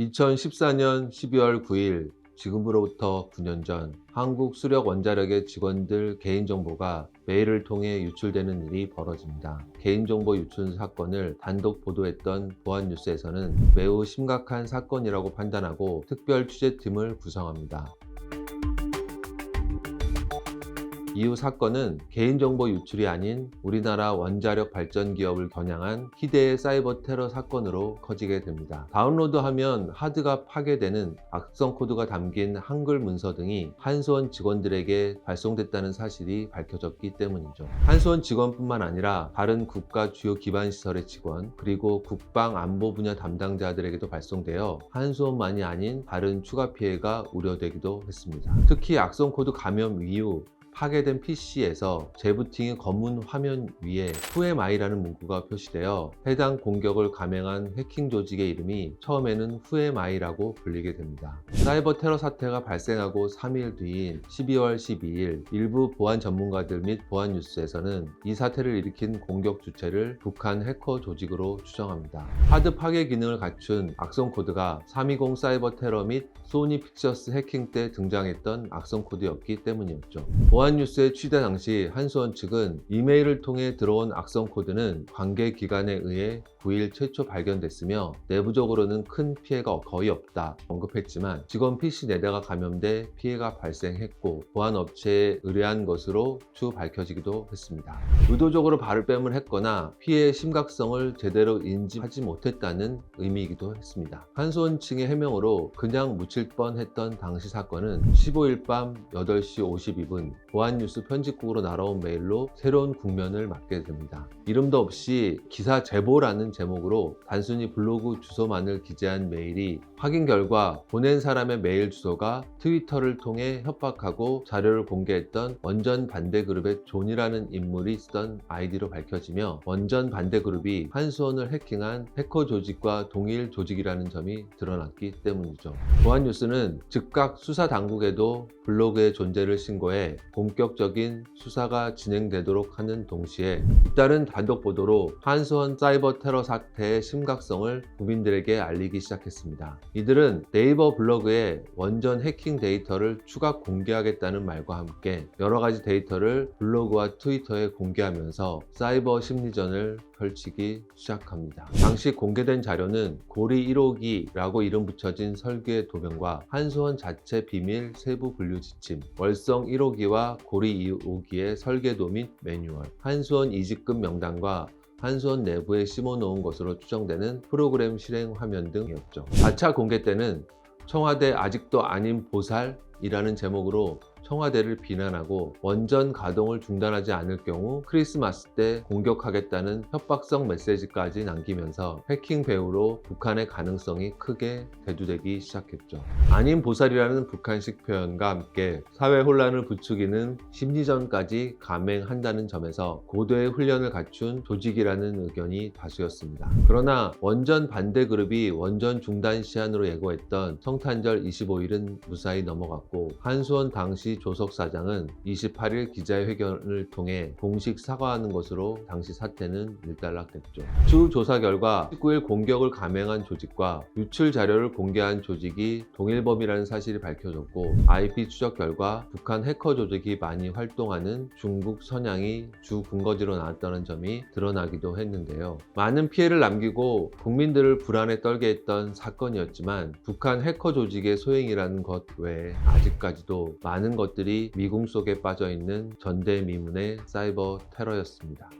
2014년 12월 9일, 지금으로부터 9년 전 한국수력원자력의 직원들 개인정보가 메일을 통해 유출되는 일이 벌어집니다. 개인정보 유출 사건을 단독 보도했던 보안뉴스에서는 매우 심각한 사건이라고 판단하고 특별 취재팀을 구성합니다. 이후 사건은 개인정보 유출이 아닌 우리나라 원자력 발전 기업을 겨냥한 희대의 사이버 테러 사건으로 커지게 됩니다. 다운로드하면 하드가 파괴되는 악성 코드가 담긴 한글 문서 등이 한수원 직원들에게 발송됐다는 사실이 밝혀졌기 때문이죠. 한수원 직원뿐만 아니라 다른 국가 주요 기반 시설의 직원, 그리고 국방 안보 분야 담당자들에게도 발송되어 한수원만이 아닌 다른 추가 피해가 우려되기도 했습니다. 특히 악성 코드 감염 이후 파괴된 PC에서 재부팅의 검은 화면 위에 후에마이라는 문구가 표시되어 해당 공격을 감행한 해킹 조직의 이름이 처음에는 후에마이라고 불리게 됩니다. 사이버 테러 사태가 발생하고 3일 뒤인 12월 12일 일부 보안 전문가들 및 보안 뉴스에서는 이 사태를 일으킨 공격 주체를 북한 해커 조직으로 추정합니다. 하드 파괴 기능을 갖춘 악성 코드가 320 사이버 테러 및 소니 픽처스 해킹 때 등장했던 악성 코드였기 때문이었죠. 보안뉴스의 취재 당시 한수원 측은 이메일을 통해 들어온 악성 코드는 관계 기관에 의해 9일 최초 발견됐으며 내부적으로는 큰 피해가 거의 없다 언급했지만 직원 PC 4대가 감염돼 피해가 발생했고 보안업체에 의뢰한 것으로 추후 밝혀지기도 했습니다. 의도적으로 발을빼을 했거나 피해의 심각성을 제대로 인지하지 못했다는 의미이기도 했습니다. 한수원 측의 해명으로 그냥 묻힐 뻔했던 당시 사건은 15일 밤 8시 52분 보안뉴스 편집국으로 날아온 메일로 새로운 국면을 맞게 됩니다. 이름도 없이 기사 제보라는 제목으로 단순히 블로그 주소만을 기재한 메일이 확인 결과 보낸 사람의 메일 주소가 트위터를 통해 협박하고 자료를 공개했던 원전 반대 그룹의 존이라는 인물이 쓰던 아이디로 밝혀지며 원전 반대 그룹이 한수원을 해킹한 해커 조직과 동일 조직이라는 점이 드러났기 때문이죠. 보안뉴스는 즉각 수사 당국에도 블로그의 존재를 신고해 본격적인 수사가 진행되도록 하는 동시에 잇따른 단독 보도로 한수원 사이버 테러 사태의 심각성을 국민들에게 알리기 시작했습니다. 이들은 네이버 블로그에 원전 해킹 데이터를 추가 공개하겠다는 말과 함께 여러 가지 데이터를 블로그와 트위터에 공개하면서 사이버 심리전을 펼치기 시작합니다. 당시 공개된 자료는 고리 1호기라고 이름 붙여진 설계 도면과 한수원 자체 비밀 세부 분류 지침, 월성 1호기와 고리 2호기의 설계도 및 매뉴얼, 한수원 이직금 명단과 한수원 내부에 심어놓은 것으로 추정되는 프로그램 실행 화면 등이었죠. 4차 공개 때는 청와대 아직도 아닌 보살이라는 제목으로 청와대를 비난하고 원전 가동을 중단하지 않을 경우 크리스마스 때 공격하겠다는 협박성 메시지까지 남기면서 해킹 배후로 북한의 가능성이 크게 대두되기 시작했죠. 아닌 보살이라는 북한식 표현과 함께 사회 혼란을 부추기는 심리전까지 감행한다는 점에서 고도의 훈련을 갖춘 조직이라는 의견이 다수였습니다. 그러나 원전 반대 그룹이 원전 중단 시한으로 예고했던 성탄절 25일은 무사히 넘어갔고 한수원 당시 조석 사장은 28일 기자회견을 통해 공식 사과하는 것으로 당시 사태는 일단락됐죠. 추후 조사 결과 19일 공격을 감행한 조직과 유출 자료를 공개한 조직이 동일범이라는 사실이 밝혀졌고 IP 추적 결과 북한 해커 조직이 많이 활동하는 중국 선양이 주 근거지로 나왔다는 점이 드러나기도 했는데요. 많은 피해를 남기고 국민들을 불안에 떨게 했던 사건이었지만 북한 해커 조직의 소행이라는 것 외에 아직까지도 많은 것들이 미궁 속에 빠져있는 전대미문의 사이버 테러였습니다.